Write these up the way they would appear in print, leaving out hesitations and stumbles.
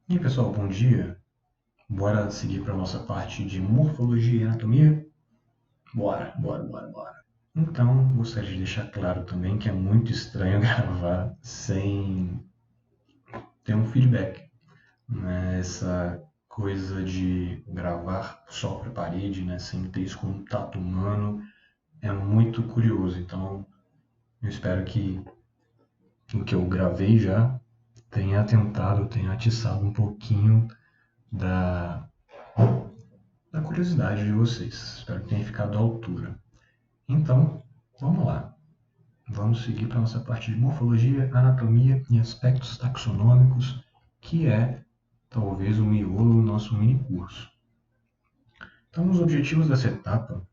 E aí, pessoal, bom dia. Bora seguir para a nossa parte de morfologia e anatomia? Bora. Então, gostaria de deixar claro também que é muito estranho gravar sem ter um feedback, né? Essa coisa de gravar só para a parede, né? Sem ter esse contato humano, é muito curioso. Então, eu espero que o que eu gravei já tenha atiçado um pouquinho da da curiosidade de vocês. Espero que tenha ficado à altura. Então, vamos lá. Vamos seguir para a nossa parte de morfologia, anatomia e aspectos taxonômicos, que é talvez o miolo do nosso mini curso. Então, os objetivos dessa etapa,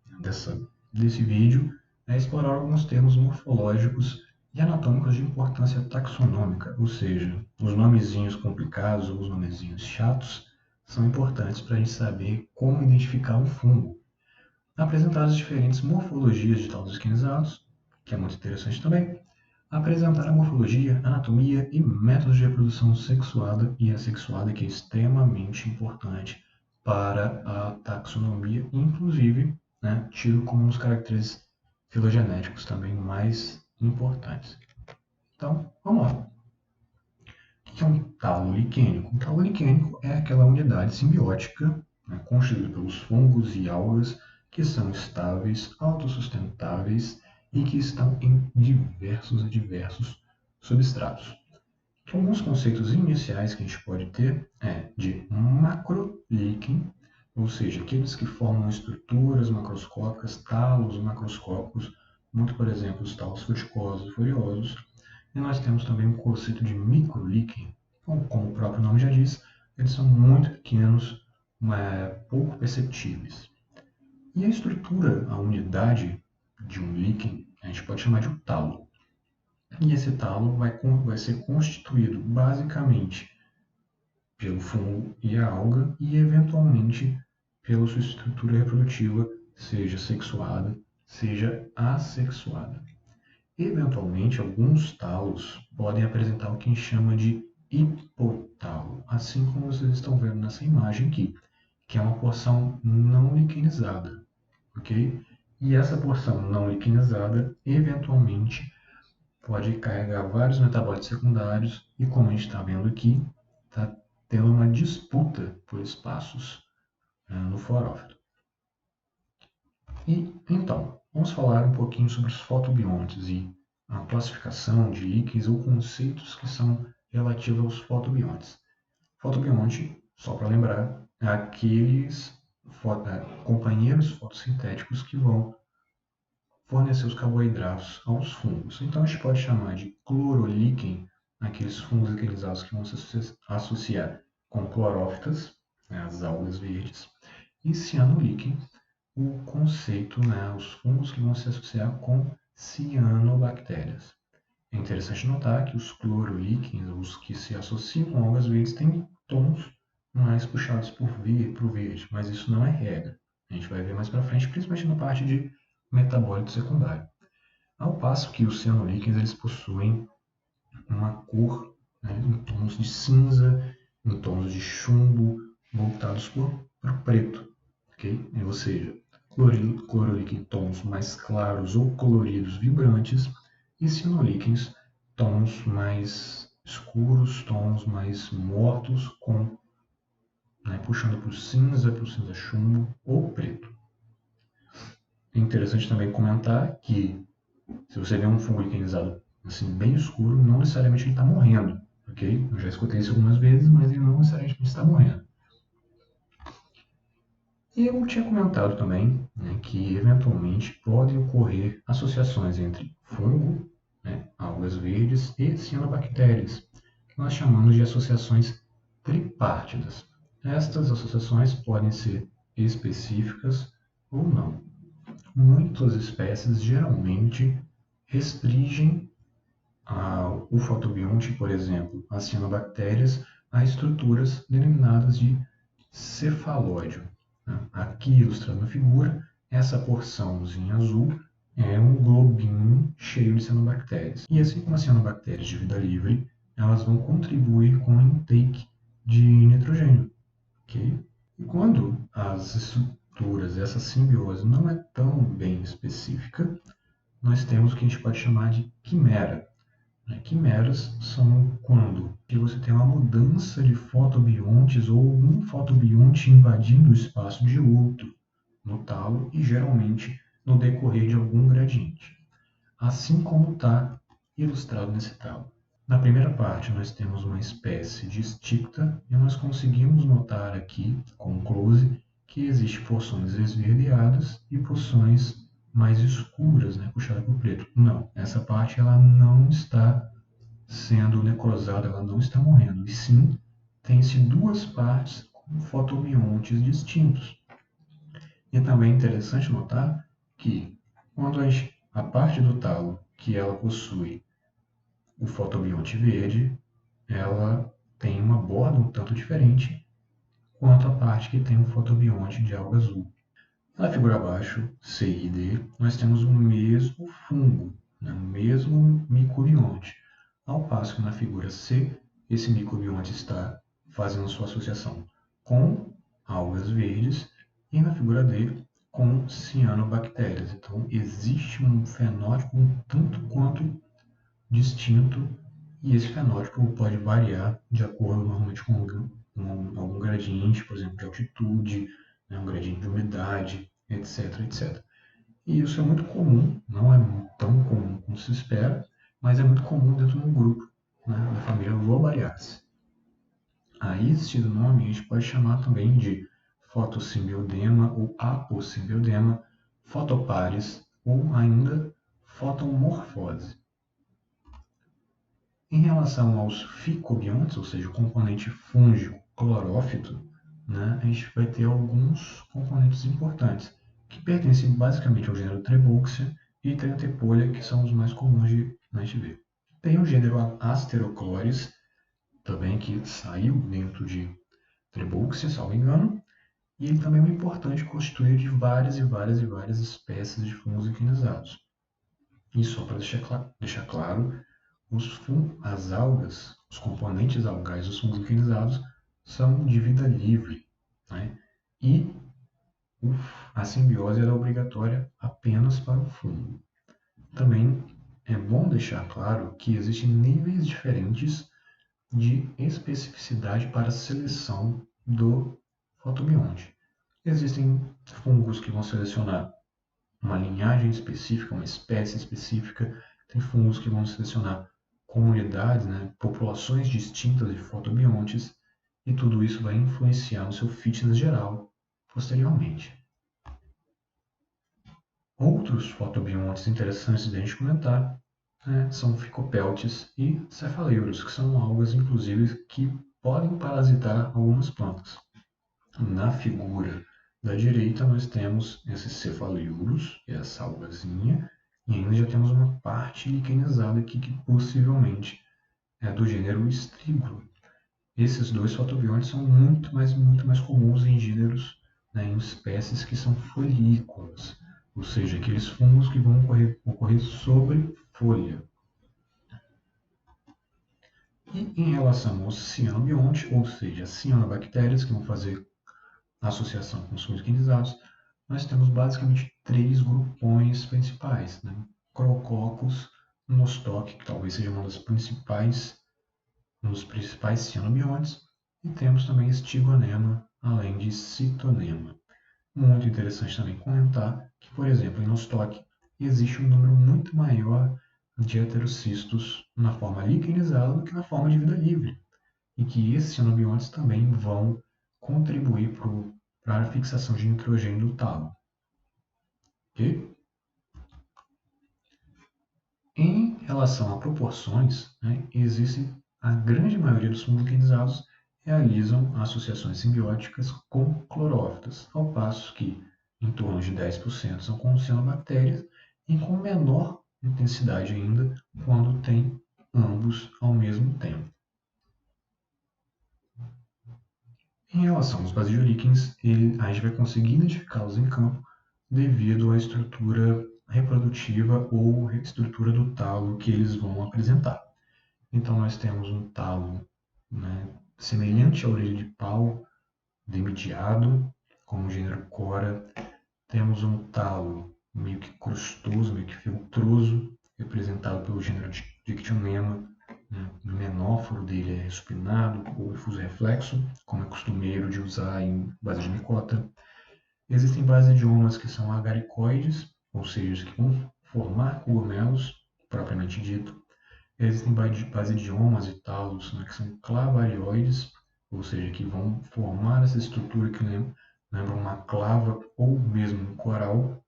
desse vídeo, é explorar alguns termos morfológicos e anatômicos de importância taxonômica, ou seja, os nomezinhos complicados ou os nomezinhos chatos são importantes para a gente saber como identificar um fungo. Apresentar as diferentes morfologias de talos esquinizados, que é muito interessante também. Apresentar a morfologia, anatomia e métodos de reprodução sexuada e assexuada, que é extremamente importante para a taxonomia, inclusive, né, tido como um dos caracteres filogenéticos também mais importantes. Então, vamos lá. O que é um talo liquênico? Um talo liquênico é aquela unidade simbiótica, né, constituída pelos fungos e algas que são estáveis, autossustentáveis e que estão em diversos substratos. Então, alguns conceitos iniciais que a gente pode ter é de macrolíquen, ou seja, aqueles que formam estruturas macroscópicas, talos macroscópicos, muito, por exemplo, os talos futicosos e foliosos. E nós temos também o conceito de microlíquen. Então, como o próprio nome já diz, eles são muito pequenos, pouco perceptíveis. E a estrutura, a unidade de um líquen, a gente pode chamar de um talo. E esse talo vai ser constituído basicamente pelo fungo e a alga e, eventualmente, pela sua estrutura reprodutiva, seja sexuada, seja assexuada. Eventualmente, alguns talos podem apresentar o que a gente chama de hipotalo, assim como vocês estão vendo nessa imagem aqui, que é uma porção não liquenizada, ok? E essa porção não liquenizada, eventualmente, pode carregar vários metabólitos secundários e, como a gente está vendo aqui, está tendo uma disputa por espaços no florófilo. E, então, vamos falar um pouquinho sobre os fotobiontes e a classificação de líquens ou conceitos que são relativos aos fotobiontes. Fotobionte, só para lembrar, é aqueles companheiros fotossintéticos que vão fornecer os carboidratos aos fungos. Então, a gente pode chamar de clorolíquen aqueles fungos liquenizados que vão se associar com clorófitas, né, as algas verdes, e cianolíquen, o conceito, né, os fungos que vão se associar com cianobactérias. É interessante notar que os clorolíquens, os que se associam com algas verdes, têm tons mais puxados para o verde, mas isso não é regra. A gente vai ver mais para frente, principalmente na parte de metabólito secundário. Ao passo que os cianolíquens eles possuem uma cor, né, em tons de cinza, em tons de chumbo, voltados para o preto, okay? Ou seja, clorolíquen em tons mais claros ou coloridos vibrantes e cianolíquens tons mais escuros, tons mais mortos, puxando para o cinza chumbo ou preto. É interessante também comentar que se você vê um fungo liquenizado assim, bem escuro, não necessariamente ele está morrendo, ok? Eu já escutei isso algumas vezes, mas ele não necessariamente está morrendo. E eu tinha comentado também, né, que eventualmente podem ocorrer associações entre fungo, né, algas verdes e cianobactérias, que nós chamamos de associações tripártidas. Estas associações podem ser específicas ou não. Muitas espécies geralmente restringem o fotobionte, por exemplo, as cianobactérias, a estruturas denominadas de cefalóide. Aqui ilustrando a figura, essa porçãozinha azul é um globinho cheio de cianobactérias. E assim como as cianobactérias de vida livre, elas vão contribuir com o intake de nitrogênio, ok? E quando as estruturas, essa simbiose não é tão bem específica, nós temos o que a gente pode chamar de quimera. Quimeras são quando você tem uma mudança de fotobiontes ou um fotobionte invadindo o espaço de outro no talo e geralmente no decorrer de algum gradiente, assim como está ilustrado nesse talo. Na primeira parte, nós temos uma espécie de esticta e nós conseguimos notar aqui, com close, que existem porções esverdeadas e porções mais escuras, puxadas para o preto. Não, essa parte ela não está sendo necrosada, ela não está morrendo. E sim, tem-se duas partes com fotobiontes distintos. E também é interessante notar que quando a parte do talo que ela possui o fotobionte verde, ela tem uma borda um tanto diferente quanto a parte que tem o fotobionte de alga azul. Na figura abaixo, C e D, nós temos o mesmo fungo, o mesmo micobionte, ao passo que na figura C, esse micobionte está fazendo sua associação com algas verdes e na figura D com cianobactérias. Então existe um fenótipo um tanto quanto distinto e esse fenótipo pode variar de acordo normalmente com algum gradiente, por exemplo, de altitude, um gradiente de umidade, etc, etc. E isso é muito comum, não é tão comum como se espera, mas é muito comum dentro de um grupo, da família Lobariaceae. Aí, esse nome a gente pode chamar também de fotossimbiodema ou apossimbiodema, fotopares ou ainda fotomorfose. Em relação aos ficobiontes, ou seja, o componente fúngico clorófito, a gente vai ter alguns componentes importantes, que pertencem basicamente ao gênero Treboxia e Trentepolha, que são os mais comuns de a gente ver. Tem o gênero Asterochlores, também que saiu dentro de Treboxia, salvo engano, e ele também é muito importante, constituído de várias e várias e várias espécies de fungos liquinizados. E só para deixar claro, as algas, os componentes algais dos fungos liquinizados são de vida livre, e a simbiose é obrigatória apenas para o fungo. Também é bom deixar claro que existem níveis diferentes de especificidade para a seleção do fotobionte. Existem fungos que vão selecionar uma linhagem específica, uma espécie específica, tem fungos que vão selecionar comunidades, populações distintas de fotobiontes, e tudo isso vai influenciar no seu fitness geral posteriormente. Outros fotobiontes interessantes de a gente comentar são ficopeltes e cefaleiros, que são algas, inclusive, que podem parasitar algumas plantas. Na figura da direita, nós temos esses cefaleiros, essa algazinha, e ainda já temos uma parte liquenizada aqui que possivelmente é do gênero Strigula. Esses dois fotobiontes são muito mais comuns em gêneros, em espécies que são folícolas, ou seja, aqueles fungos que vão ocorrer sobre folha. E em relação aos cianobiontes, ou seja, cianobactérias, que vão fazer associação com os fungos liquinizados, nós temos basicamente 3 grupões principais. Crococcus, Nostoc, que talvez seja um dos principais cianobiontes, e temos também Estigonema, além de Citonema. Muito interessante também comentar que, por exemplo, em Nostoc existe um número muito maior de heterocistos na forma liquenizada do que na forma de vida livre, e que esses cianobiontes também vão contribuir para a fixação de nitrogênio do talo. Okay? Em relação a proporções, existem a grande maioria dos fungos liquenizados realizam associações simbióticas com clorófitas, ao passo que em torno de 10% são com cianobactérias e com menor intensidade ainda quando tem ambos ao mesmo tempo. Em relação aos basidiolíquenes, a gente vai conseguir identificá-los em campo devido à estrutura reprodutiva ou estrutura do talo que eles vão apresentar. Então, nós temos um talo semelhante à orelha de pau, demediado, como o gênero Cora. Temos um talo meio que crustoso, meio que filtroso, representado pelo gênero Dictionema. O menóforo dele é supinado ou difuso reflexo, como é costumeiro de usar em base de micota. Existem vários idiomas que são agaricoides, ou seja, que vão formar cogumelos, propriamente dito. Existem vários idiomas e talos, né, que são clavarioides, ou seja, que vão formar essa estrutura que lembra uma clava ou mesmo um coral.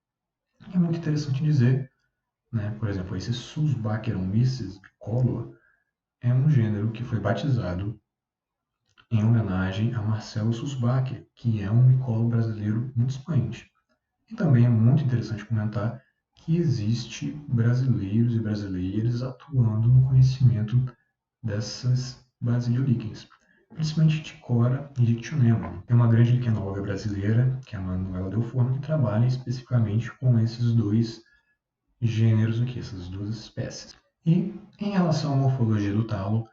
É muito interessante dizer, né, por exemplo, esse Sulzbacheromyces bicolor é um gênero que foi batizado em homenagem a Marcelo Sulzbacher, que é um micólogo brasileiro muito expoente. E também é muito interessante comentar que existe brasileiros e brasileiras atuando no conhecimento dessas basidiolíquens, principalmente de Cora e Dictionema. Tem uma grande liquenóloga brasileira, que é a Manuela Del Forno, que trabalha especificamente com esses dois gêneros aqui, essas duas espécies. E em relação à morfologia do talo,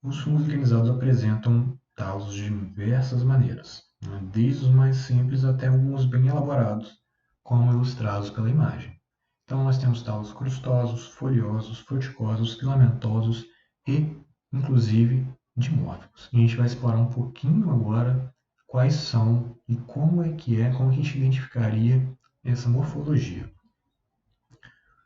os fungos liquenizados apresentam talos de diversas maneiras, né, desde os mais simples até alguns bem elaborados, como ilustrados pela imagem. Então nós temos talos crustosos, foliosos, fruticosos, filamentosos e, inclusive, dimórficos. E a gente vai explorar um pouquinho agora quais são e como como a gente identificaria essa morfologia.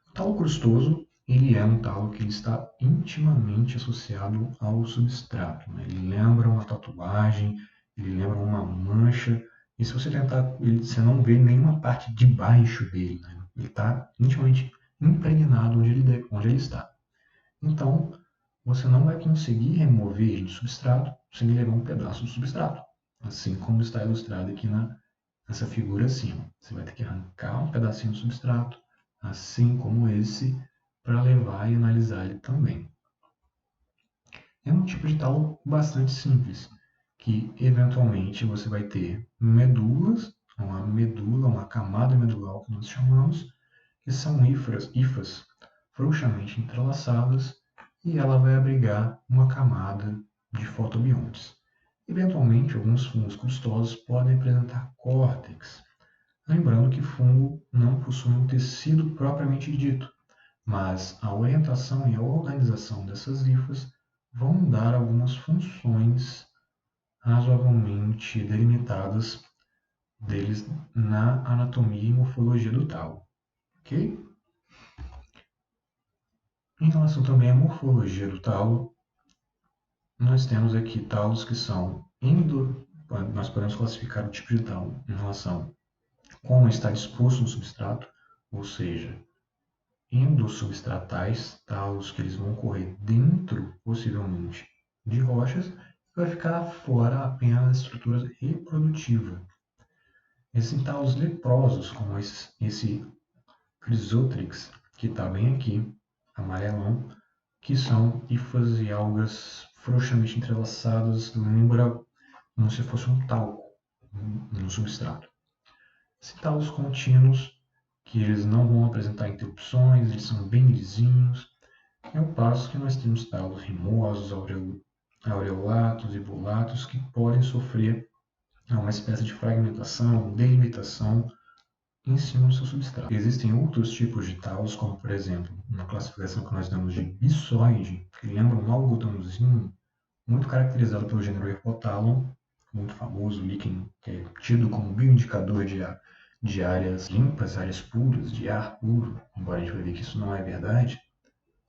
O talo crustoso, ele é um talo que ele está intimamente associado ao substrato, né? Ele lembra uma tatuagem, ele lembra uma mancha, e se você tentar, você não vê nenhuma parte de baixo dele, né? Ele está intimamente impregnado onde ele está. Então, você não vai conseguir remover ele do substrato sem levar um pedaço do substrato, assim como está ilustrado aqui nessa figura acima. Você vai ter que arrancar um pedacinho do substrato, assim como esse, para levar e analisar ele também. É um tipo de talo bastante simples, que eventualmente você vai ter medulas, uma camada medular que nós chamamos, que são hifas frouxamente entrelaçadas, e ela vai abrigar uma camada de fotobiontes. Eventualmente, alguns fungos custosos podem apresentar córtex, lembrando que fungo não possui um tecido propriamente dito, mas a orientação e a organização dessas hifas vão dar algumas funções razoavelmente delimitadas deles na anatomia e morfologia do talo. Ok? Em relação também à morfologia do talo, nós temos aqui talos que são nós podemos classificar o tipo de talo em relação a como está disposto no substrato, ou seja, endossubstratais, talos que eles vão correr dentro, possivelmente, de rochas, e vai ficar fora apenas a estrutura reprodutiva. Existem talos leprosos, como esse Chrysotrix, que está bem aqui, amarelão, que são hifas e algas frouxamente entrelaçadas, lembra como se fosse um talco no substrato. Esses talos contínuos, que eles não vão apresentar interrupções, eles são bem lisinhos, é o passo que nós temos talos rimosos, aureolatos e bulatos, que podem sofrer uma espécie de fragmentação, delimitação em cima do seu substrato. Existem outros tipos de talos, como por exemplo, uma classificação que nós damos de bissoide, que lembra um algodãozinho, muito caracterizado pelo gênero Epotalon, muito famoso, líquen, que é tido como bioindicador de áreas limpas, áreas puras, de ar puro, embora a gente vai ver que isso não é verdade.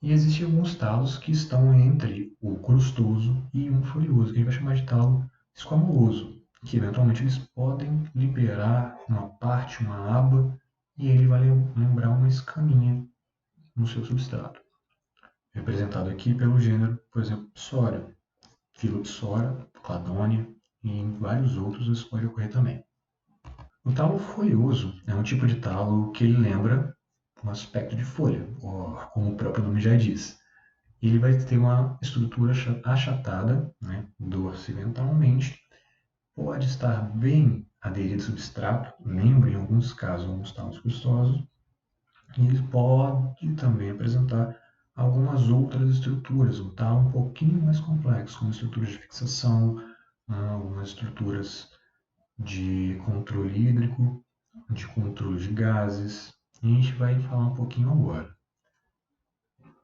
E existem alguns talos que estão entre o crustoso e um folioso, que a gente vai chamar de talo esquamuloso, que eventualmente eles podem liberar uma parte, uma aba, e ele vai lembrar uma escaminha no seu substrato, representado aqui pelo gênero, por exemplo, Psora, Filopsora, Cladonia, e em vários outros isso pode ocorrer também. O talo folhoso é um tipo de talo que ele lembra um aspecto de folha, como o próprio nome já diz. Ele vai ter uma estrutura achatada, né, dorsiventralmente, pode estar bem aderido ao substrato, lembra em alguns casos alguns talos custosos, e ele pode também apresentar algumas outras estruturas, um talo um pouquinho mais complexo, como estruturas de fixação, algumas estruturas de controle hídrico, de controle de gases, e a gente vai falar um pouquinho agora.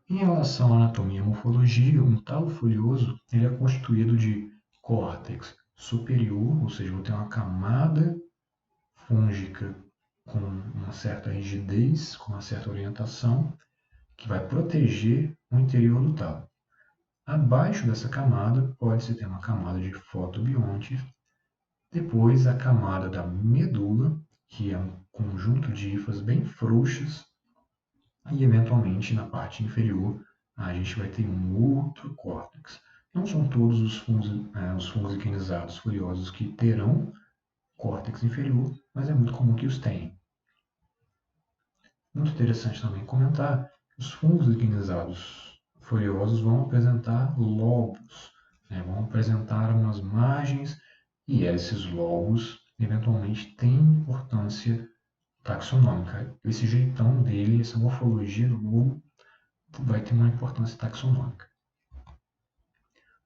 Em relação à anatomia e morfologia, um talo folioso ele é constituído de córtex superior, ou seja, vou ter uma camada fúngica com uma certa rigidez, com uma certa orientação, que vai proteger o interior do talo. Abaixo dessa camada pode-se ter uma camada de fotobionte, depois a camada da medula, que é um conjunto de hifas bem frouxas, e eventualmente na parte inferior a gente vai ter um outro córtex. Não são todos os fungos liquenizados foliosos que terão córtex inferior, mas é muito comum que os tenham. Muito interessante também comentar que os fungos liquenizados foliosos vão apresentar lobos, né? Vão apresentar umas margens e esses lobos eventualmente têm importância taxonômica. Esse jeitão dele, essa morfologia do lobo vai ter uma importância taxonômica.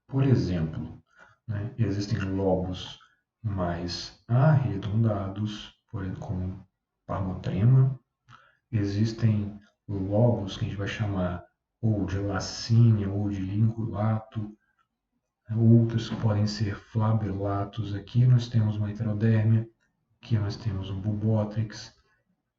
Por exemplo, né, existem lobos mais arredondados, por exemplo, como Parmotrema. Existem lobos que a gente vai chamar ou de lacínia ou de lingulato, outros que podem ser flabelatos. Aqui nós temos uma heterodérmia, aqui nós temos um bulbótrix,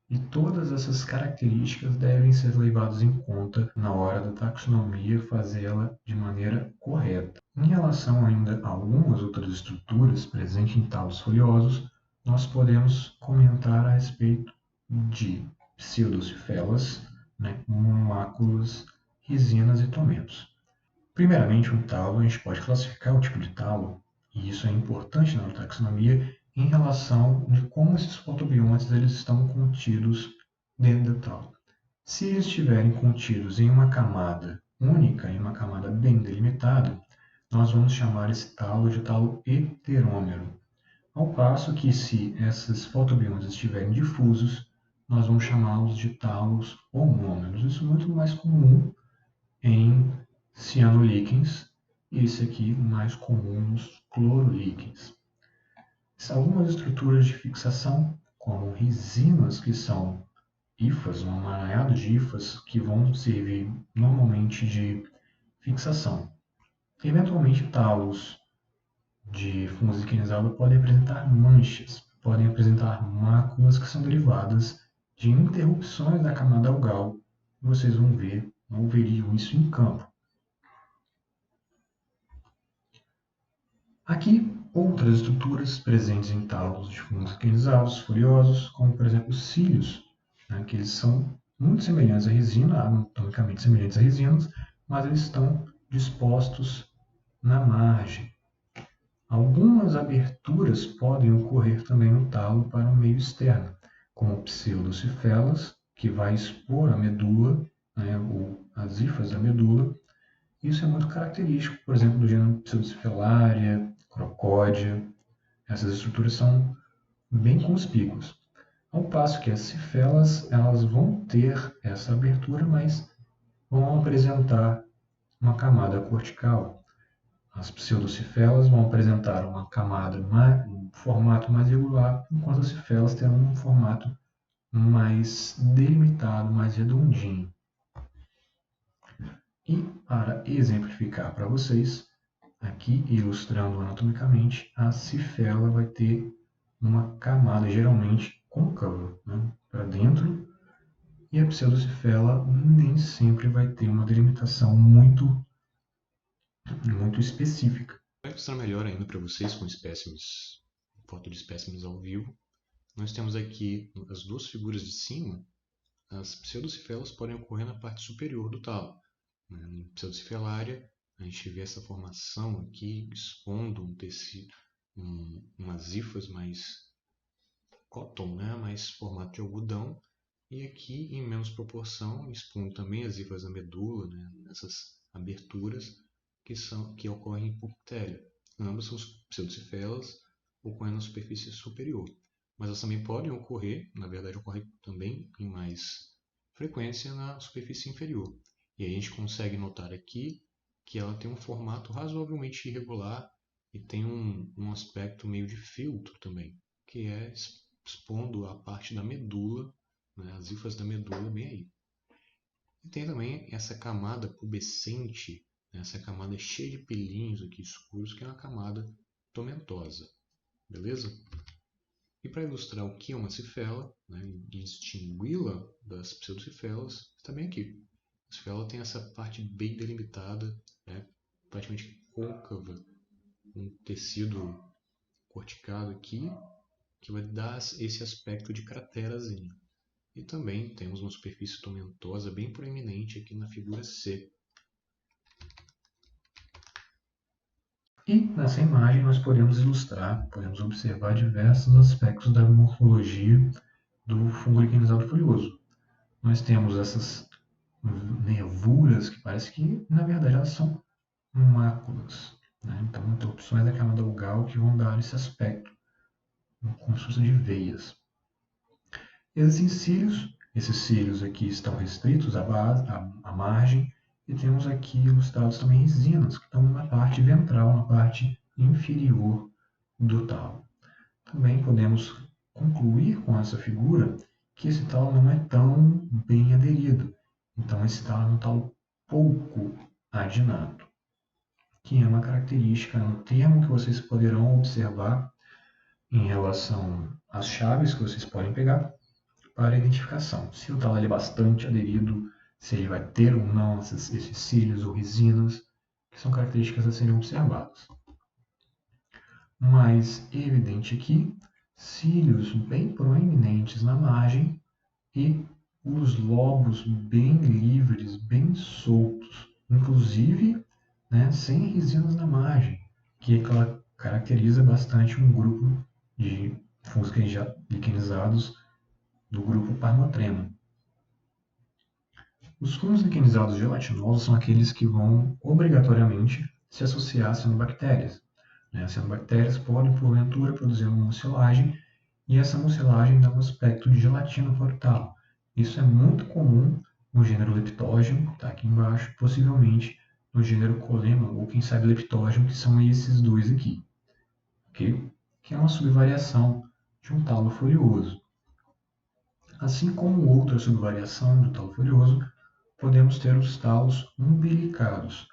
e todas essas características devem ser levadas em conta na hora da taxonomia, fazê-la de maneira correta. Em relação ainda a algumas outras estruturas presentes em talos foliosos, nós podemos comentar a respeito de pseudocifelas, né, máculas, resinas e tomentos. Primeiramente, um talo, a gente pode classificar o tipo de talo, e isso é importante na taxonomia, em relação de como esses fotobiontes eles estão contidos dentro do talo. Se eles estiverem contidos em uma camada única, em uma camada bem delimitada, nós vamos chamar esse talo de talo heterômero. Ao passo que, se esses fotobiontes estiverem difusos, nós vamos chamá-los de talos homômeros. Isso é muito mais comum em cianolíquens e esse aqui mais comum nos clorolíquens. Algumas estruturas de fixação, como resinas, que são hifas, um amaranhado de hifas que vão servir normalmente de fixação. Eventualmente, talos de fungos liquenizados podem apresentar manchas, podem apresentar máculas que são derivadas de interrupções da camada algal. Vocês vão ver, ou veriam isso em campo. Aqui, outras estruturas presentes em talos de fungos liquenizados foliosos, como por exemplo os cílios, né, que eles são muito semelhantes à resina, anatomicamente semelhantes a resinas, mas eles estão dispostos na margem. Algumas aberturas podem ocorrer também no talo para o meio externo, como pseudocifelas, que vai expor a medula, né, ou as hifas da medula. Isso é muito característico, por exemplo, do gênero Pseudocefalaria, Crocódia. Essas estruturas são bem conspícuas. Ao passo que as cifelas elas vão ter essa abertura, mas vão apresentar uma camada cortical. As pseudocifelas vão apresentar uma camada, um formato mais regular, enquanto as cifelas terão um formato mais delimitado, mais redondinho. E para exemplificar para vocês, aqui ilustrando anatomicamente, a cifela vai ter uma camada geralmente côncava, né, para dentro, e a pseudocifela nem sempre vai ter uma delimitação muito específica. Para ilustrar melhor ainda para vocês com espécimes, foto de espécimes ao vivo, nós temos aqui as duas figuras de cima. As pseudocifelas podem ocorrer na parte superior do talo. Na pseudocifelária, a gente vê essa formação aqui expondo um tecido, umas hifas mais cotton, né, mais formato de algodão, e aqui em menos proporção expondo também as hifas da medula, né, nessas aberturas que ocorrem por ptélio. Ambas são pseudocifelas ocorrendo na superfície superior. Mas elas também podem ocorrer, na verdade ocorrem também em mais frequência na superfície inferior. E a gente consegue notar aqui que ela tem um formato razoavelmente irregular e tem um aspecto meio de filtro também, que é expondo a parte da medula, né, as hifas da medula bem aí. E tem também essa camada pubescente, né, essa camada cheia de pelinhos aqui escuros, que é uma camada tomentosa, beleza? E para ilustrar o que é uma cifela, né, e distingui-la das pseudocifelas, está bem aqui. A cifela tem essa parte bem delimitada, né, praticamente côncava, um tecido corticado aqui, que vai dar esse aspecto de craterazinho. E também temos uma superfície tomentosa bem proeminente aqui na figura C. E nessa imagem nós podemos ilustrar, podemos observar diversos aspectos da morfologia do fungo liquenizado folioso. Nós temos essas nervuras que parece que, na verdade, elas são máculas, né? Então, interrupções da camada algal que vão dar esse aspecto, como se fosse de veias. Existem cílios, esses cílios aqui estão restritos à base, à margem, e temos aqui ilustrados também resinas, que estão na parte ventral, na parte inferior do talo. Também podemos concluir com essa figura que esse talo não é tão bem aderido. Então, esse talo é um talo pouco adinato, que é uma característica, um termo que vocês poderão observar em relação às chaves que vocês podem pegar para a identificação. Se o talo é bastante aderido, se ele vai ter ou não esses cílios ou resinas, que são características a serem observadas. Mais evidente aqui, cílios bem proeminentes na margem e os lobos bem livres, bem soltos, inclusive, né, sem resinas na margem, que caracteriza bastante um grupo de fungos liquenizados do grupo Parmotrema. Os fungos liquenizados gelatinosos são aqueles que vão obrigatoriamente se associar a cianobactérias. As cianobactérias podem, porventura, produzir uma mucilagem, e essa mucilagem dá um aspecto de gelatina para o talo. Isso é muito comum no gênero Leptogium, que está aqui embaixo, possivelmente no gênero Collema, ou quem sabe Leptogium, que são esses dois aqui, okay? Que é uma subvariação de um talo folioso. Assim como outra subvariação do talo folioso, podemos ter os talos umbilicados,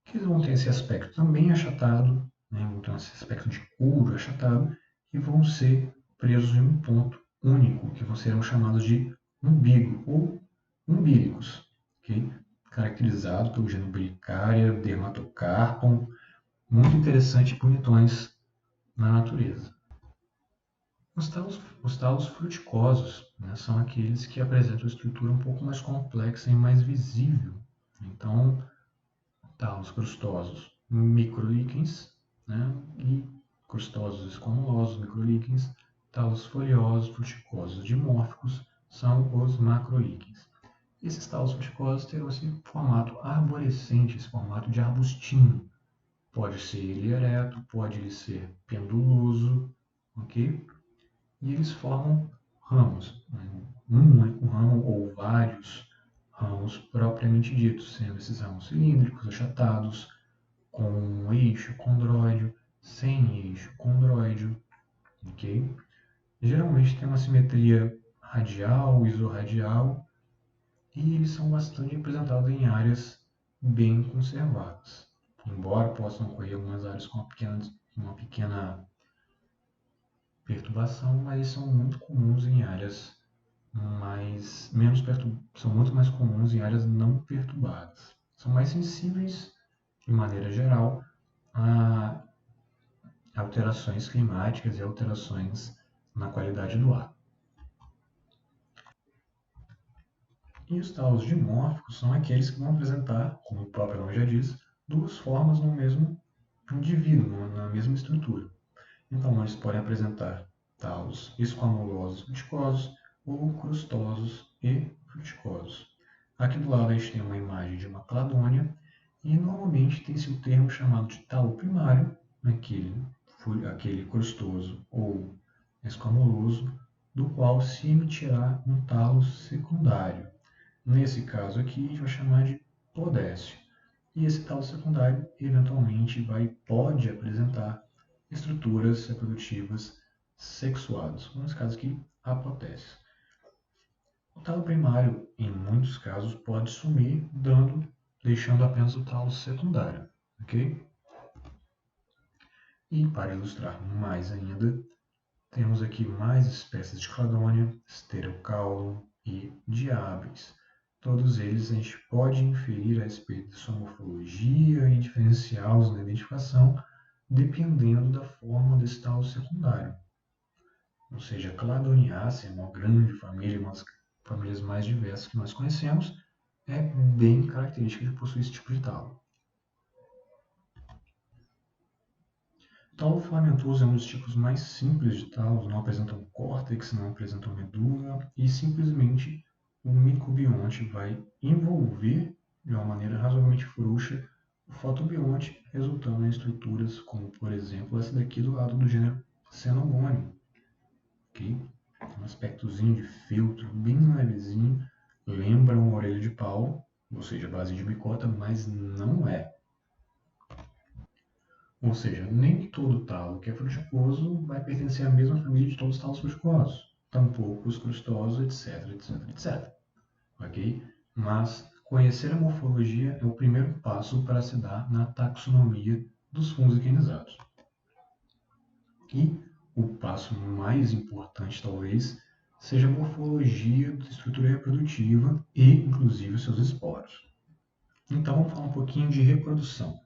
que vão ter esse aspecto também achatado, né? Vão ter esse aspecto de couro achatado, e vão ser presos em um ponto único, que serão chamados de umbigo ou umbílicos, okay? Caracterizado pelo gênero Umbilicaria, Dermatocarpon, muito interessante e bonitões na natureza. Os talos fruticosos, né, são aqueles que apresentam estrutura um pouco mais complexa e mais visível. Então, talos crustosos, microlíquens, né, e crustosos escamulosos, microlíquens. Talos foliosos, fruticosos, dimórficos são os macrolíquens. Esses talos fruticosos terão esse formato arborescente, esse formato de arbustinho. Pode ser ele ereto, pode ele ser penduloso, ok? E eles formam ramos, né? Um único ramo ou vários ramos propriamente ditos, sendo esses ramos cilíndricos, achatados, com um eixo condroide, sem eixo condroide, ok? Geralmente tem uma simetria radial, isorradial, e eles são bastante representados em áreas bem conservadas, embora possam ocorrer algumas áreas com uma pequena perturbação, mas são muito comuns em áreas são muito mais comuns em áreas não perturbadas. São mais sensíveis, de maneira geral, a alterações climáticas e alterações na qualidade do ar. E os talos dimórficos são aqueles que vão apresentar, como o próprio nome já diz, duas formas no mesmo indivíduo, na mesma estrutura. Então, eles podem apresentar talos esquamulosos fruticosos ou crustosos e fruticosos. Aqui do lado a gente tem uma imagem de uma cladônia, e normalmente tem-se o termo chamado de talo primário, aquele crustoso ou escamuloso, do qual se emitirá um talo secundário. Nesse caso aqui, a gente vai chamar de podécio. E esse talo secundário, eventualmente, pode apresentar estruturas reprodutivas sexuadas, nesse caso aqui, apotécios. O talo primário, em muitos casos, pode sumir, deixando apenas o talo secundário, ok? E para ilustrar mais ainda, temos aqui mais espécies de cladônia, Stereocaulon e Diabris. Todos eles a gente pode inferir a respeito de sua morfologia e diferenciá-los na identificação, dependendo da forma desse talo secundário. Ou seja, a Cladoniaceae é uma grande família, uma das famílias mais diversas que nós conhecemos, é bem característica de possuir esse tipo de talo. O talo filamentoso é um dos tipos mais simples de talos, não apresentam córtex, não apresentam medula, e simplesmente o micobionte vai envolver de uma maneira razoavelmente frouxa o fotobionte, resultando em estruturas como, por exemplo, essa daqui do lado do gênero Xenogone. Okay? Um aspectozinho de feltro bem levezinho, lembra uma orelha de pau, ou seja, base de bicota, mas não é. Ou seja, nem todo talo que é fruticoso vai pertencer à mesma família de todos os talos fruticosos, tampouco os crustosos, etc, etc, etc. Ok? Mas conhecer a morfologia é o primeiro passo para se dar na taxonomia dos fungos higienizados. E o passo mais importante, talvez, seja a morfologia da estrutura reprodutiva e, inclusive, seus esporos. Então, vamos falar um pouquinho de reprodução.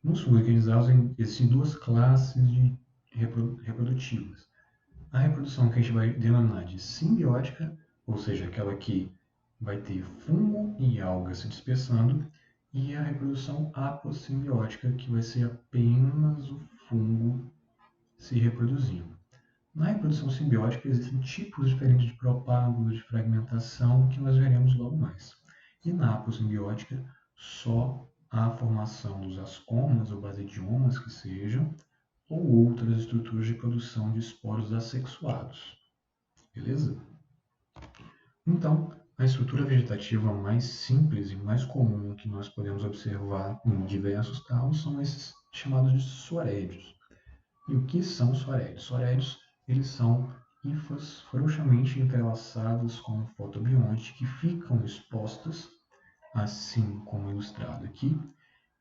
Nos fungos higienizados existem duas classes de reprodutivas. A reprodução que a gente vai denominar de simbiótica, ou seja, aquela que vai ter fungo e alga se dispersando, e a reprodução apossimbiótica, que vai ser apenas o fungo se reproduzindo. Na reprodução simbiótica existem tipos diferentes de propágulos, de fragmentação, que nós veremos logo mais. E na apossimbiótica, só a formação dos ascomas ou basidiomas que sejam, ou outras estruturas de produção de esporos assexuados. Beleza? Então, a estrutura vegetativa mais simples e mais comum que nós podemos observar em diversos talos são esses chamados de sorédios. E o que são sorédios? Sorédios, eles são hifas frouxamente entrelaçadas com o fotobionte que ficam expostas, assim como ilustrado aqui,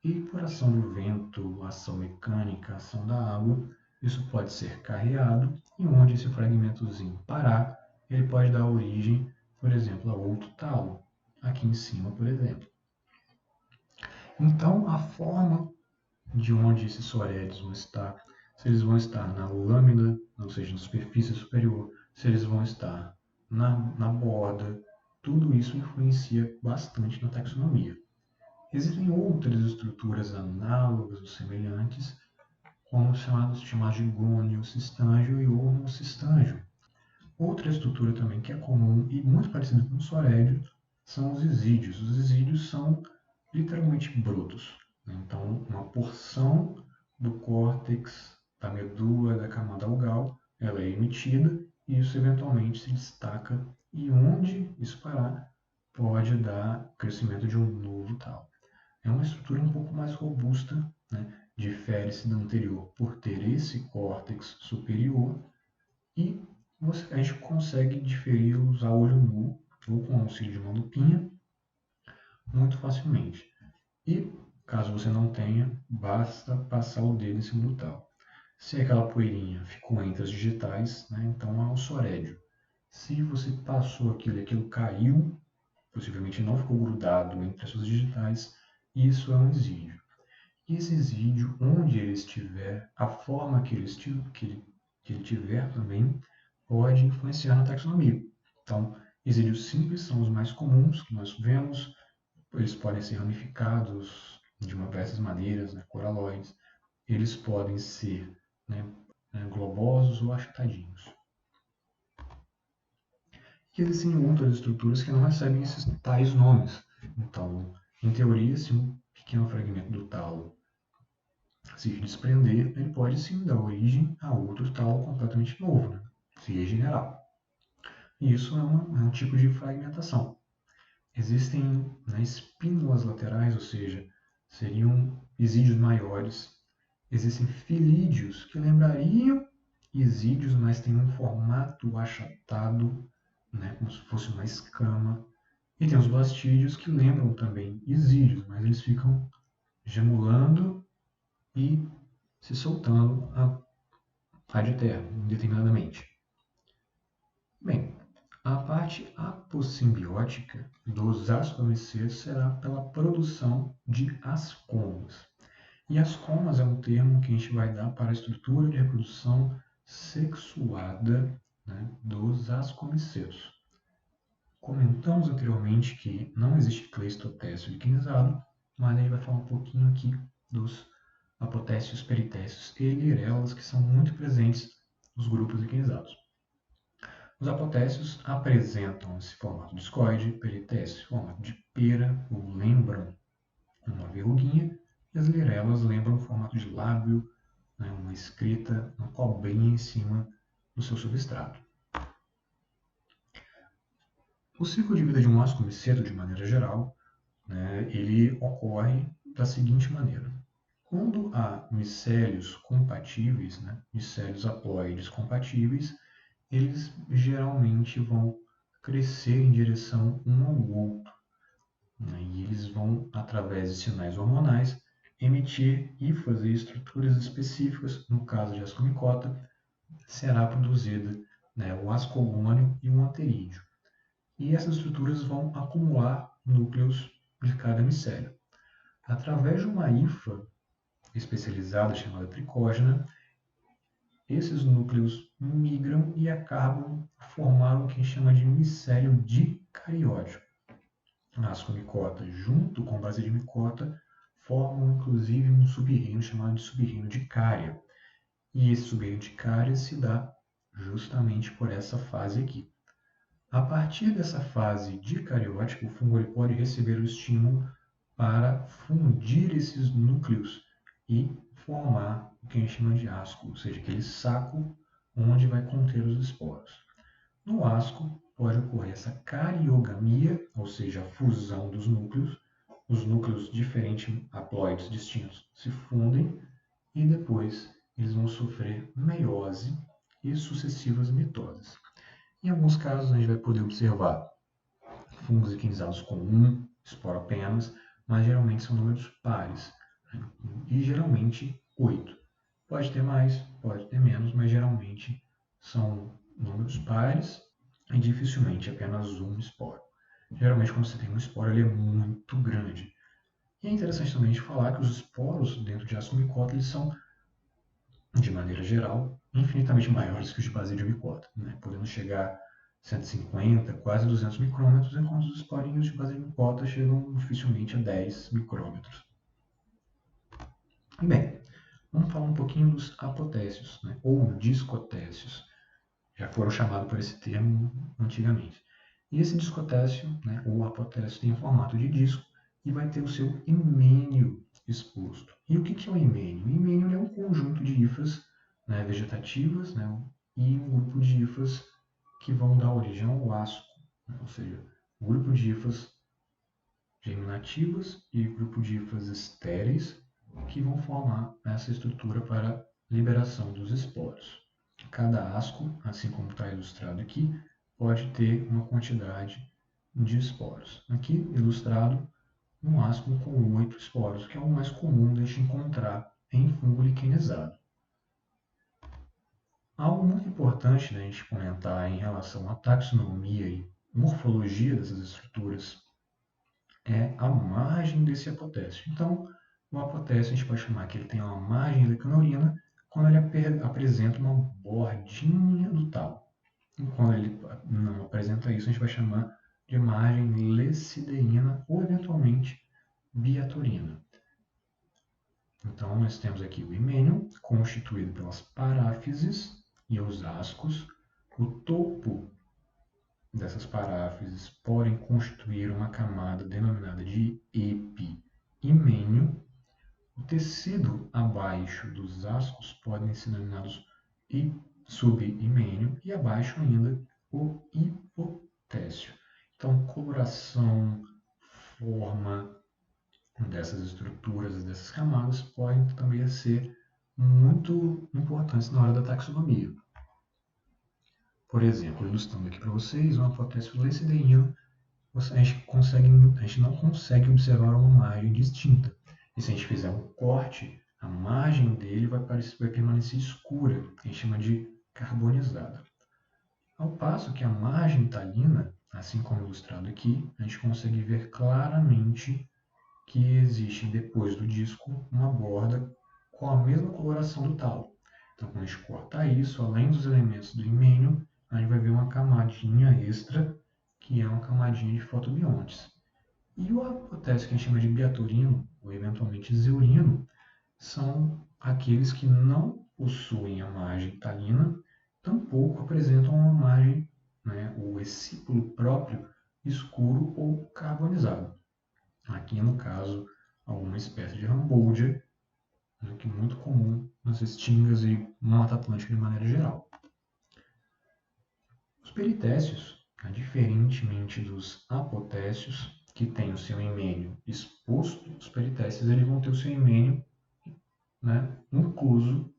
e por ação do vento, ação mecânica, ação da água, isso pode ser carreado, e onde esse fragmentozinho parar, ele pode dar origem, por exemplo, a outro talo, aqui em cima, por exemplo. Então, a forma de onde esses sorédios vão estar, se eles vão estar na lâmina, ou seja, na superfície superior, se eles vão estar na borda, tudo isso influencia bastante na taxonomia. Existem outras estruturas análogas ou semelhantes, como os chamados de gônio cistángio e homocistángio. Outra estrutura também que é comum e muito parecida com o sorédio são os isídeos. Os isídeos são literalmente brotos. Então, uma porção do córtex, da medula, da camada algal, ela é emitida e isso eventualmente se destaca e onde isso parar pode dar crescimento de um novo talo. É uma estrutura um pouco mais robusta, né? Difere-se da anterior por ter esse córtex superior e a gente consegue diferi-los a olho nu ou com auxílio de uma lupinha muito facilmente. E, caso você não tenha, basta passar o dedo em cima do talo. Se aquela poeirinha ficou entre as digitais, né, então é um sorédio. Se você passou aquilo e aquilo caiu, possivelmente não ficou grudado entre as suas digitais, isso é um isídio. E esse isídio, onde ele estiver, a forma que ele tiver também, pode influenciar na taxonomia. Então, isídios simples são os mais comuns que nós vemos, eles podem ser ramificados de diversas maneiras, né, coraloides, eles podem ser, né, globosos ou achatadinhos. E existem outras estruturas que não recebem esses tais nomes. Então, em teoria, se um pequeno fragmento do talo se desprender, ele pode sim dar origem a outro talo completamente novo, né? Se regenerar. E isso é um tipo de fragmentação. existem, né, espínulas laterais, ou seja, seriam isídeos maiores. Existem filídeos que lembrariam isídeos, mas têm um formato achatado, né, como se fosse uma escama. E tem os bastídeos que lembram também isídeos, mas eles ficam gemulando e se soltando ad eterno, indeterminadamente. Bem, a parte apossimbiótica dos ascomicêteos será pela produção de ascomas. E ascomas é um termo que a gente vai dar para a estrutura de reprodução sexuada, né, dos ascomicêteos. Comentamos anteriormente que não existe cleistotécio liquinizado, mas a gente vai falar um pouquinho aqui dos apotécios, peritécios e lirelas, que são muito presentes nos grupos liquinizados. Os apotécios apresentam esse formato discoide, peritécio, formato de pera, ou lembram uma verruguinha, e as lirelas lembram o formato de lábio, né, uma escrita, uma cobrinha em cima do seu substrato. O ciclo de vida de um ascomiceto, de maneira geral, né, ele ocorre da seguinte maneira. Quando há micélios compatíveis, né, micélios haploides compatíveis, eles geralmente vão crescer em direção um ao outro, né, e eles vão, através de sinais hormonais, emitir hifas e estruturas específicas. No caso de ascomicota, será produzida, né, o ascogônio e o anterídeo. E essas estruturas vão acumular núcleos de cada micélio. Através de uma hifa especializada chamada tricógena, esses núcleos migram e acabam formando o que a gente chama de micélio dicariótico. A ascomicota, junto com a basidimicota, formam inclusive um sub-reino chamado de sub-reino dicária. E esse sub-reino dicária se dá justamente por essa fase aqui. A partir dessa fase dicariótica, o fungo ele pode receber o estímulo para fundir esses núcleos e formar o que a gente chama de asco, ou seja, aquele saco onde vai conter os esporos. No asco, pode ocorrer essa cariogamia, ou seja, a fusão dos núcleos. Os núcleos diferentes haploides distintos se fundem e depois eles vão sofrer meiose e sucessivas mitoses. Em alguns casos, a gente vai poder observar fungos liquinizados com um esporo apenas, mas geralmente são números pares, né? E geralmente 8. Pode ter mais, pode ter menos, mas geralmente são números pares e dificilmente apenas um esporo. Geralmente, quando você tem um esporo, ele é muito grande. E é interessante também de falar que os esporos dentro de ascomicota eles são, de maneira geral, infinitamente maiores que os de basidimicota, né? Podendo chegar a 150, quase 200 micrômetros, enquanto os esporinhos de basidimicota chegam dificilmente a 10 micrômetros. Bem, vamos falar um pouquinho dos apotécios, né? Ou discotécios, já foram chamados por esse termo antigamente. E esse discotécio, né, ou apotécio, tem formato de disco e vai ter o seu himênio exposto. E o que é o himênio? O himênio é um conjunto de hifas, né, vegetativas, né, e um grupo de hifas que vão dar origem ao asco, né, ou seja, um grupo de hifas germinativas e grupo de hifas estéreis que vão formar essa estrutura para liberação dos esporos. Cada asco, assim como está ilustrado aqui, pode ter uma quantidade de esporos. Aqui ilustrado um asco com 8 esporos, que é o mais comum de a gente encontrar em fungo liquenizado. Algo muito importante da gente comentar em relação à taxonomia e morfologia dessas estruturas é a margem desse apotécio. Então, o apotécio a gente pode chamar que ele tem uma margem licanorina quando ele apresenta uma bordinha do talo. E quando ele não apresenta isso, a gente vai chamar de margem lecideína ou, eventualmente, biaturina. Então, nós temos aqui o himênio, constituído pelas paráfises e os ascos. O topo dessas paráfises podem constituir uma camada denominada de epihimênio. O tecido abaixo dos ascos podem ser denominados subhimênio e abaixo ainda o hipotécio. Então, coloração, forma dessas estruturas, dessas camadas, podem também ser muito importantes na hora da taxonomia. Por exemplo, ilustrando aqui para vocês, uma apotécilo lecideína, a gente não consegue observar uma margem distinta. E se a gente fizer um corte, a margem dele vai permanecer escura, que a gente chama de carbonizada. Ao passo que a margem talina, assim como ilustrado aqui, a gente consegue ver claramente que existe depois do disco uma borda com a mesma coloração do talo. Então, quando a gente cortar isso, além dos elementos do himênio, a gente vai ver uma camadinha extra, que é uma camadinha de fotobiontes. E o apotécio que a gente chama de biaturino, ou eventualmente zeurino, são aqueles que não possuem a margem talina, tampouco apresentam uma margem, o escípulo próprio, escuro ou carbonizado. Aqui, no caso, alguma espécie de Ramboldia, que é muito comum nas restingas e na Mata Atlântica de maneira geral. Os peritécios, diferentemente dos apotécios, que têm o seu himênio exposto, os peritécios eles vão ter o seu himênio incluso,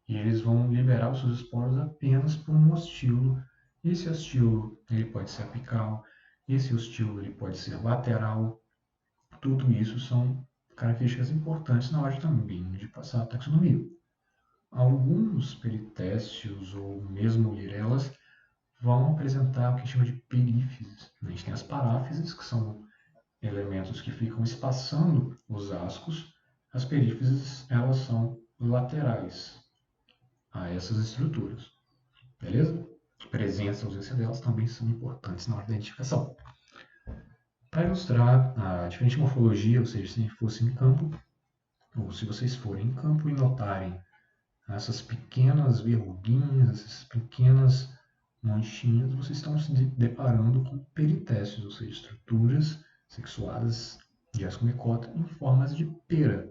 e eles vão liberar os seus esporos apenas por um ostilo. Esse ostilo ele pode ser apical, esse ostilo ele pode ser lateral. Tudo isso são características importantes na hora também de passar a taxonomia. Alguns peritécios ou mesmo lirelas vão apresentar o que a gente chama de perífises. A gente tem as paráfises, que são elementos que ficam espaçando os ascos. As perífises, elas são laterais a essas estruturas. Beleza? A presença e a ausência delas também são importantes na hora da identificação. Para ilustrar a diferente morfologia, ou seja, se fosse em campo, ou se vocês forem em campo e notarem essas pequenas verruguinhas, essas pequenas manchinhas, vocês estão se deparando com peritécios, ou seja, estruturas sexuadas de ascomicota em formas de pera,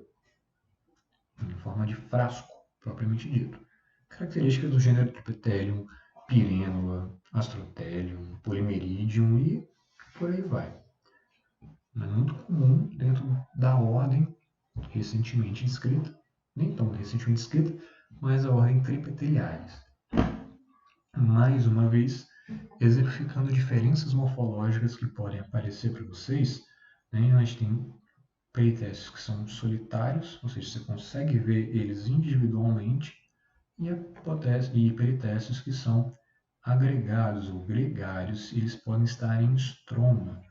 em forma de frasco, propriamente dito. Características do gênero Tripetelium, Pyrenula, Astrotelium, Polymeriddium e por aí vai. É muito comum dentro da ordem recentemente descrita, nem tão recentemente descrita, mas a ordem Tripetelialis. Mais uma vez, exemplificando diferenças morfológicas que podem aparecer para vocês, a gente tem peritécios que são solitários, ou seja, você consegue ver eles individualmente, e peritécios que são agregados ou gregários, eles podem estar em estroma.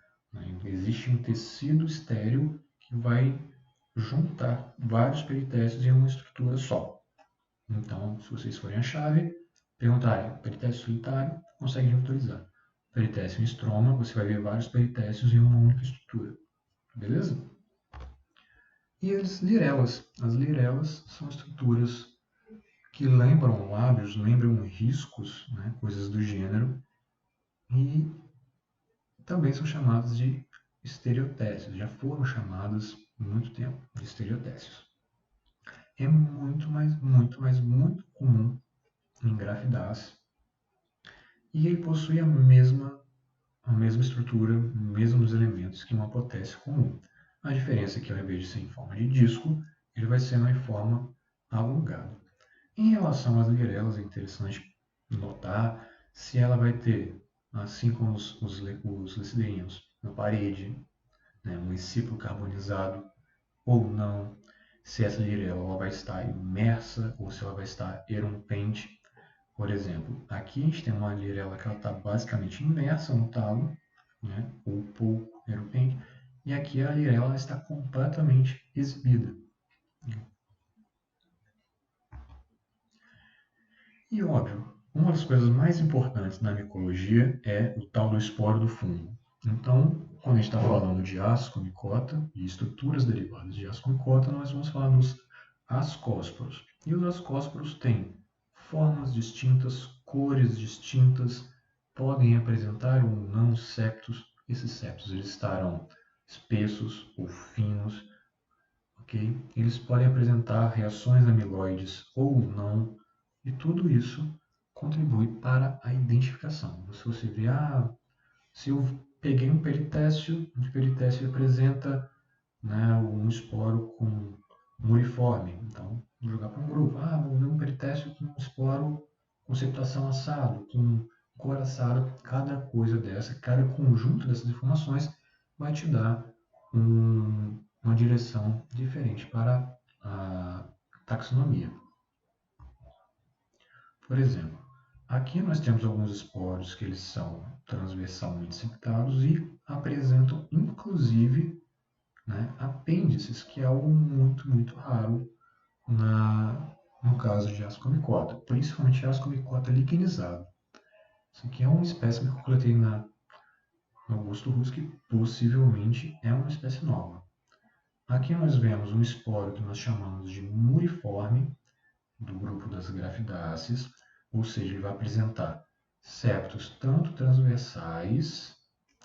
Existe um tecido estéril que vai juntar vários peritécios em uma estrutura só. Então, se vocês forem a chave, perguntarem peritécio solitário, consegue autorizar. Peritécio em estroma, você vai ver vários peritécios em uma única estrutura. Beleza? E as lirelas. As lirelas são estruturas que lembram lábios, lembram riscos, coisas do gênero, e também são chamadas de estereotécios. Já foram chamadas há muito tempo de estereotécios. É muito comum em grafidácea, e ele possui a mesma estrutura, mesmos elementos que um apotécio comum. A diferença é que ao invés de ser em forma de disco, ele vai ser em forma alongada. Em relação às lirelas, é interessante notar se ela vai ter, assim como os lecideínos, na parede, um escípulo carbonizado ou não, se essa lirela ela vai estar imersa ou se ela vai estar erumpente. Por exemplo, aqui a gente tem uma lirela que está basicamente imersa no talo, ou pouco erumpente, e aqui a lirela está completamente exibida. E óbvio, uma das coisas mais importantes na micologia é o tal do esporo do fungo. Então, quando a gente está falando de ascomicota e estruturas derivadas de ascomicota, nós vamos falar dos ascósporos. E os ascósporos têm formas distintas, cores distintas, podem apresentar ou não septos. Esses septos eles estarão espessos ou finos, ok? Eles podem apresentar reações amiloides ou não, e tudo isso contribui para a identificação. Se você vê, Se eu peguei um peritécio, o peritécio representa, né, um esporo com muriforme. Então, vou jogar para um grupo. Vou ver um peritécio com um esporo com septação assado, com cor assada. Cada coisa dessa, cada conjunto dessas informações vai te dar uma direção diferente para a taxonomia. Por exemplo, aqui nós temos alguns esporos que eles são transversalmente septados e apresentam, inclusive, né, apêndices, que é algo muito, muito raro no caso de Ascomycota, principalmente Ascomycota liquenizado. Isso aqui é uma espécie que eu coletei no Augusto Rus, que possivelmente é uma espécie nova. Aqui nós vemos um esporo que nós chamamos de muriforme, do grupo das Grafidáceas, ou seja, ele vai apresentar septos tanto transversais,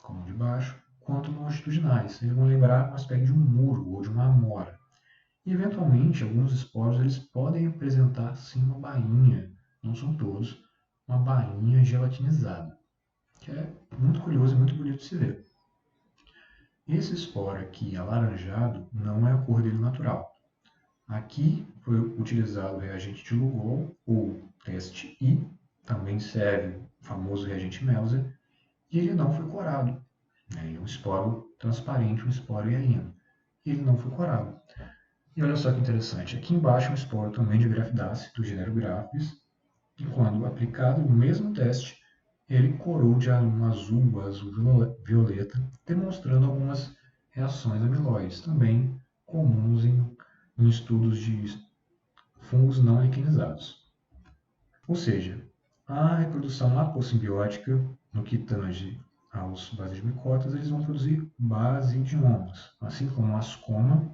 como de baixo, quanto longitudinais. Eles vão lembrar um aspecto de um muro ou de uma amora. E, eventualmente, alguns esporos eles podem apresentar sim uma bainha, não são todos, uma bainha gelatinizada, que é muito curioso e muito bonito de se ver. Esse esporo aqui, alaranjado, não é a cor dele natural. Aqui foi utilizado o reagente de Lugol, ou teste I, também serve o famoso reagente Melzer, e ele não foi corado. Ele é um esporo transparente, um esporo hialino. E ele não foi corado. E olha só que interessante, aqui embaixo é um esporo também de Grafidaceae, do gênero Graphis, e quando aplicado no mesmo teste, ele corou de um azul violeta, demonstrando algumas reações amiloides, também comuns em estudos de fungos não liquenizados. Ou seja, a reprodução apossimbiótica, no que tange aos basidiomicotas, eles vão produzir basidiomas, assim como ascoma,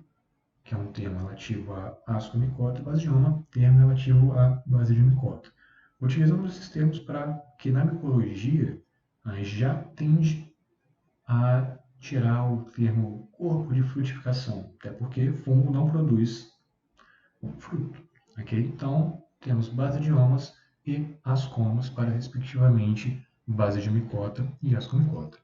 que é um termo relativo a ascomicota, e basidioma, termo relativo a basidiomicota. Utilizamos esses termos para que na micologia a gente já tende a tirar o termo corpo de frutificação, até porque fungo não produz o fruto. Okay? Então, temos basidiomas e ascomas para, respectivamente, basidiomicota e ascomicota.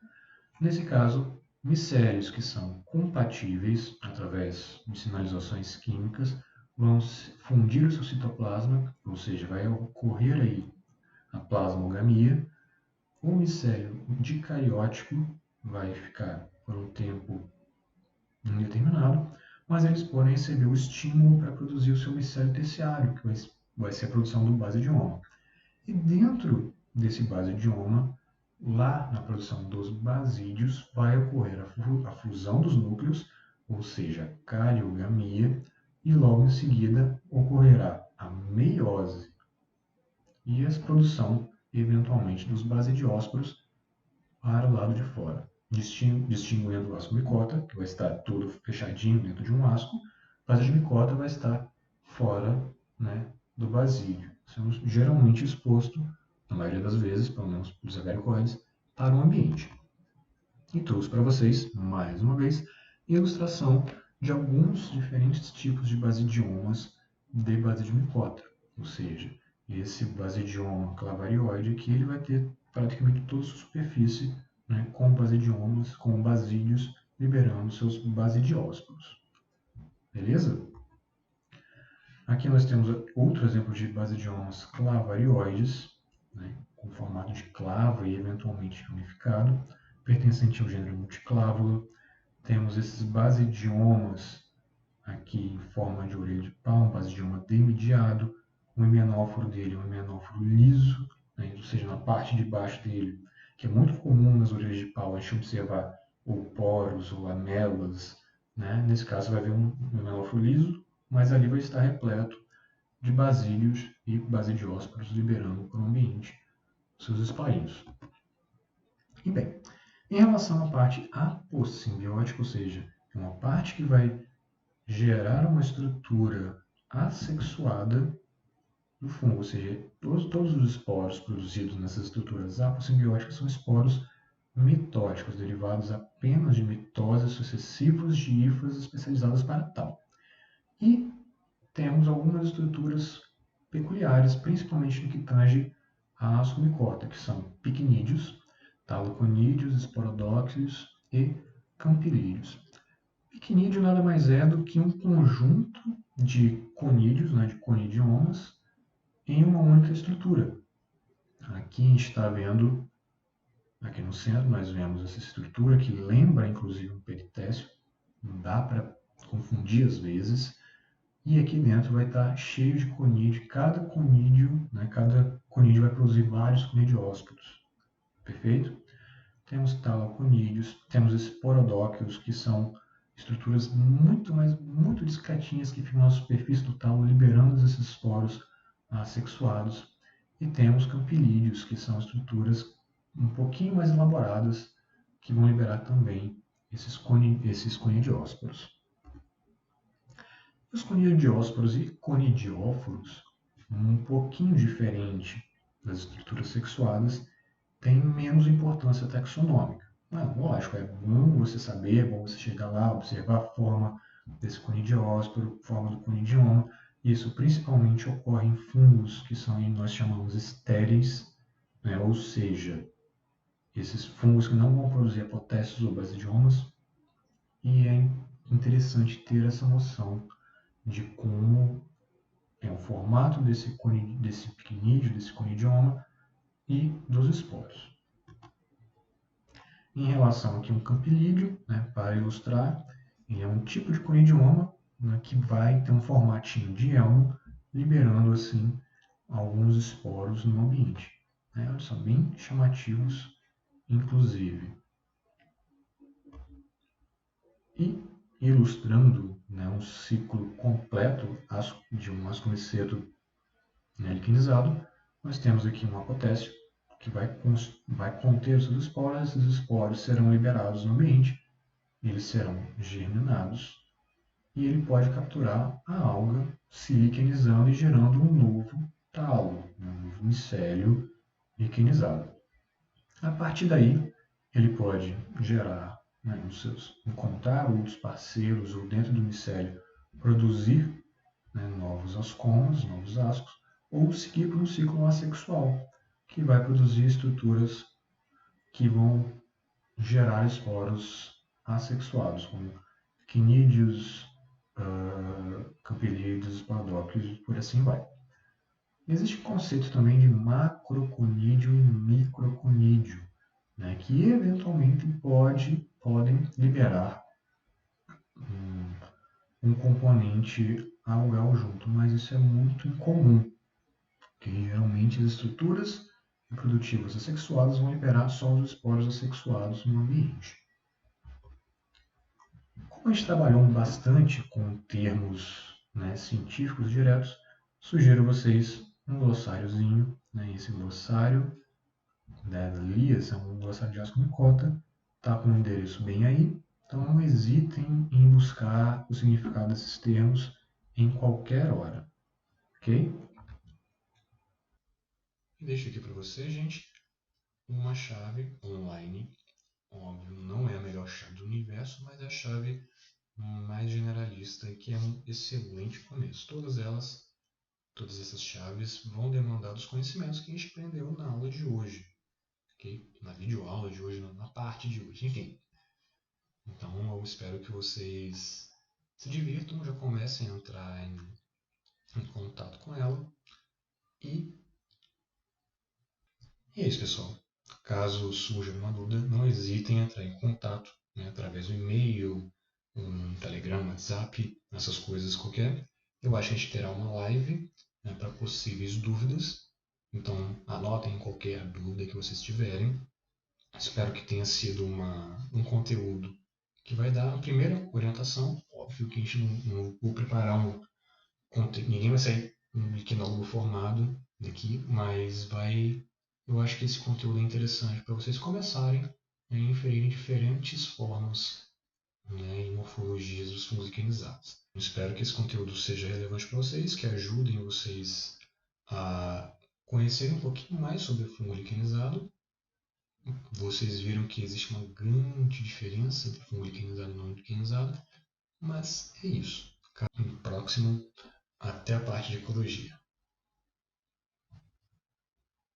Nesse caso, micélios que são compatíveis através de sinalizações químicas vão fundir o seu citoplasma, ou seja, vai ocorrer aí a plasmogamia. O micélio dicariótico vai ficar por um tempo indeterminado, mas eles podem receber o estímulo para produzir o seu micélio terciário, que vai ser a produção do basidioma. E dentro desse basidioma, lá na produção dos basídeos, vai ocorrer a fusão dos núcleos, ou seja, a cariogamia, e logo em seguida ocorrerá a meiose e a produção, eventualmente, dos basidiósporos para o lado de fora, distinguindo o ascomicota, que vai estar todo fechadinho dentro de um asco, o basidimicota vai estar fora, né, do basídio, sendo geralmente exposto, na maioria das vezes, pelo menos os agaricoides, para o ambiente. E trouxe para vocês, mais uma vez, ilustração de alguns diferentes tipos de basidiomas de basidimicota, ou seja, esse basidioma clavarioide aqui ele vai ter praticamente toda a sua superfície, né, com basidiomas, com basídeos liberando seus basidiósporos. Beleza? Aqui nós temos outro exemplo de basidiomas clavarioides, né, com formato de clava e eventualmente ramificado, pertencente ao gênero Multiclavula. Temos esses basidiomas aqui em forma de orelha de pau, um basidioma demediado. O himenóforo dele é um himenóforo liso, né, ou seja, na parte de baixo dele, que é muito comum nas orelhas de pau a gente observar ou poros ou amelas. Né? Nesse caso vai ver um himenóforo liso, mas ali vai estar repleto de basílios e basidiósporos liberando para o ambiente seus esporinhos. E bem, em relação à parte apossimbiótica, ou seja, uma parte que vai gerar uma estrutura assexuada do fungo, ou seja, todos os esporos produzidos nessas estruturas apossimbióticas são esporos mitóticos, derivados apenas de mitoses sucessivas de hifas especializadas para tal. E temos algumas estruturas peculiares, principalmente no que tange a ascomicota, que são picnídeos, Taloconídeos, esporodóxios e campilídeos. Picnídeo nada mais é do que um conjunto de conídeos, né, de conidiomas, em uma única estrutura. Aqui a gente está vendo, aqui no centro, nós vemos essa estrutura que lembra inclusive um peritécio, não dá para confundir às vezes, e aqui dentro vai estar cheio de conídeo, cada conídeo vai produzir vários conidiósporos, perfeito? Temos talaconídeos, temos esporodóquios, que são estruturas muito discretinhas que ficam na superfície do talo, liberando esses esporos assexuados. E temos campilídeos, que são estruturas um pouquinho mais elaboradas, que vão liberar também esses conidiósporos. Os conidiósporos e conidióforos, um pouquinho diferente das estruturas sexuadas, tem menos importância taxonômica. Lógico, é bom você saber, é bom você chegar lá, observar a forma desse conidiósporo, forma do conidioma. Isso principalmente ocorre em fungos que nós chamamos estéreis, né? Ou seja, esses fungos que não vão produzir apotécios ou basidiomas. E é interessante ter essa noção de como é o formato desse picnídeo, desse conidioma e dos esporos. Em relação aqui a um campilídeo, né, para ilustrar, ele é um tipo de conidioma, né, que vai ter um formatinho de elmo, liberando assim alguns esporos no ambiente. Né? Eles são bem chamativos, inclusive. E ilustrando, né, um ciclo completo de um ascomiceto, né, liquinizado, nós temos aqui um apotécio que vai conter os seus esporos. Esses esporos serão liberados no ambiente, eles serão germinados e ele pode capturar a alga, se liquenizando e gerando um novo talo, um novo micélio liquenizado. A partir daí, ele pode gerar, né, encontrar outros parceiros ou dentro do micélio produzir, né, novos ascomos, novos ascos, ou seguir por um ciclo assexual, que vai produzir estruturas que vão gerar esporos assexuados, como quinídeos, campilídeos, esporodóquios e por assim vai. Existe o conceito também de macroconídeo e microconídeo, né, que eventualmente podem liberar um componente algal junto, mas isso é muito incomum, porque geralmente as estruturas reprodutivas assexuadas vão liberar só os esporos assexuados no ambiente. Como a gente trabalhou bastante com termos, né, científicos diretos, sugiro a vocês um glossáriozinho. Né, esse glossário da Lias é um glossário de ascomicota, está com o endereço bem aí, então não hesitem em buscar o significado desses termos em qualquer hora, ok? E deixo aqui para você, gente, uma chave online. Óbvio, não é a melhor chave do universo, mas é a chave mais generalista e que é um excelente começo. Todas essas chaves vão demandar dos conhecimentos que a gente aprendeu na aula de hoje, okay? Na videoaula de hoje, na parte de hoje, enfim. Então eu espero que vocês se divirtam, já comecem a entrar em contato com ela. E é isso, pessoal. Caso surja alguma dúvida, não hesitem em entrar em contato, né, através do e-mail, um Telegram, WhatsApp, essas coisas qualquer. Eu acho que a gente terá uma live, né, para possíveis dúvidas. Então anotem qualquer dúvida que vocês tiverem. Espero que tenha sido um conteúdo que vai dar a primeira orientação. Óbvio que a gente não vou preparar um conteúdo, ninguém vai sair um liquinólogo formado daqui, mas eu acho que esse conteúdo é interessante para vocês começarem a inferir diferentes formas, né, e morfologias dos fungos liquenizados. Espero que esse conteúdo seja relevante para vocês, que ajudem vocês a conhecerem um pouquinho mais sobre o fungo liquenizado. Vocês viram que existe uma grande diferença entre fungo liquenizado e não liquenizado, mas é isso. No próximo, até a parte de ecologia.